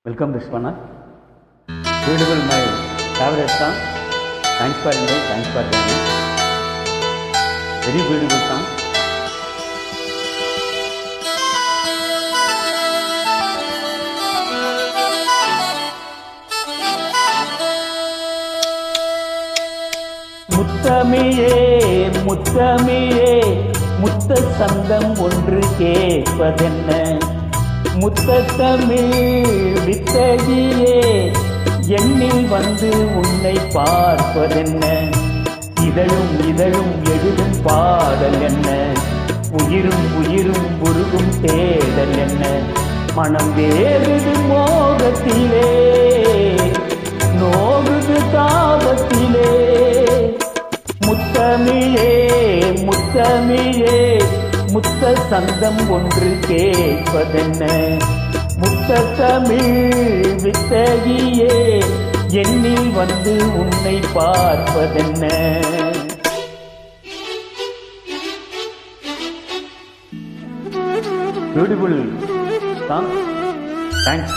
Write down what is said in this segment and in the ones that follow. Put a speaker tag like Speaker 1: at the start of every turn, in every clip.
Speaker 1: Welcome Vishwana. Beautiful, my favorite song. Thanks for inviting, thanks for joining. Very beautiful song. முத்தமிழே முத்தமிழே முத்த சந்தம் ஒன்று கேட்பதென்ன முத்தமிழ் வித்தகியே எண்ணில் வந்து உன்னை பார்ப்பதென்ன இதழும் இதழும் எழுதும் பாடல் என்ன உயிரும் உயிரும் உருகும் தேடல் என்ன மனம் வேறுது மோகத்திலே நோகுது தாபத்திலே முத்தமிழே முத்தமிழே முத்த சந்தம் ஒன்று கேட்பதென்ன முத்தமிழ் வித்தகியே எண்ணில் வந்து உன்னை பார்ப்பதென்ன. Beautiful song. Thanks.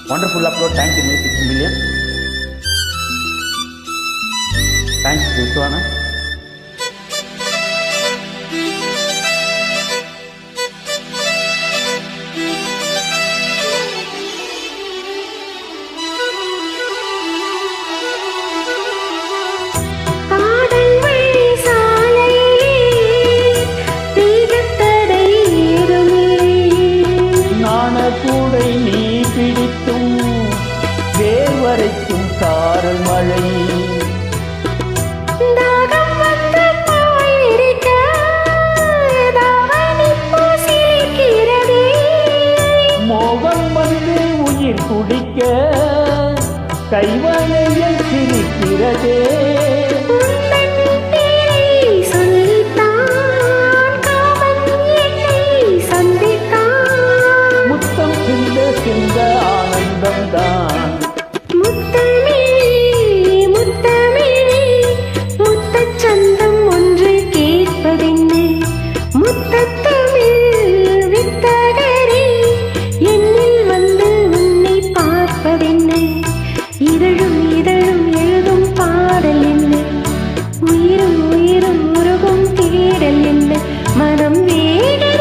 Speaker 1: Wonderful upload. Thank you, 6 million. Thanks, Vishwana. கூடை நீ பிடித்தும் வேர்வரைக்கும் சாரல் மழை மோகம் வந்து உயிர் குடிக்க கைவளையில் சிரிக்கிறதே இந்த ஆனந்தம் தான்
Speaker 2: முத்தச்சந்தம் ஒன்று கேட்பதென்ன முத்தமிழ் வித்தகரே என்னில் வந்து உன்னை பார்ப்பதென்ன இதழும் இதழும் எழுதும் பாடல் என்ன உயிரும் உயிரும் உருகும் தேடல் என்ன மனம் வேடர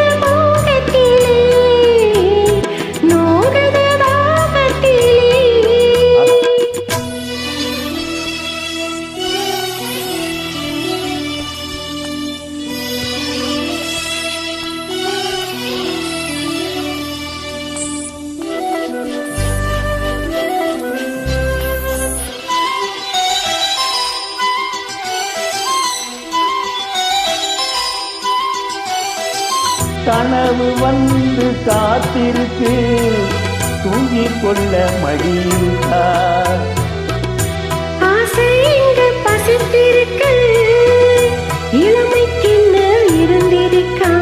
Speaker 1: கனவு வந்து காத்திருக்கு தூங்கிக் கொள்ள மடியிருக்கா
Speaker 2: ஆசை இங்கு பசித்திருக்கு இளமைக்கென்ன இருந்திருக்கா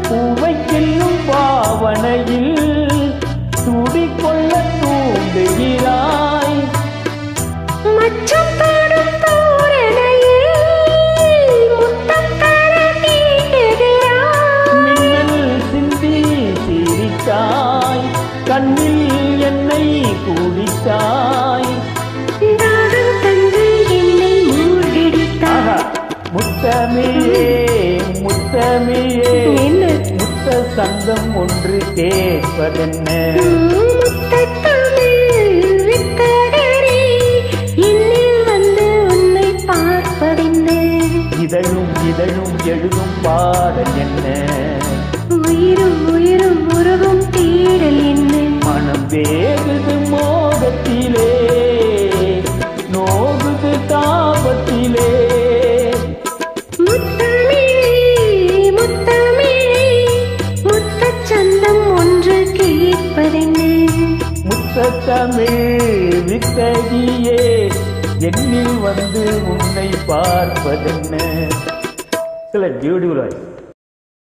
Speaker 1: பூவை செல்லும் பாவனையில் துடிக்கொள்ள தூண்டுகிறாய்
Speaker 2: மச்சம் தரும்
Speaker 1: கண்ணில் என்னை குடித்தாய்
Speaker 2: தாகம் தந்து என்னை மூழ்கடித்தாய்
Speaker 1: முத்தமிழே முத்தமிழே முத்த சந்தம் ஒன்று கேட்பதென்ன
Speaker 2: முத்தமிழ் வித்தகரே என்னில் வந்து உன்னை பார்ப்பதென்ன
Speaker 1: இதழும் இதழும் எழுதும் பாடல் என்ன
Speaker 2: உயிரும் உயிரும் உருகும் தேடல் என்ன
Speaker 1: மனம் வேகுது மோகத்திலே நோகுது தாபத்திலே
Speaker 2: முத்தமிழே முத்தமிழே முத்தச்சந்தம் ஒன்று கேட்பதென்ன
Speaker 1: முத்தமிழ் வித்தகியே எண்ணில் வந்து உன்னை பார்ப்பதென்ன. சில பியூட்டிஃபுல் வாய்ஸ்.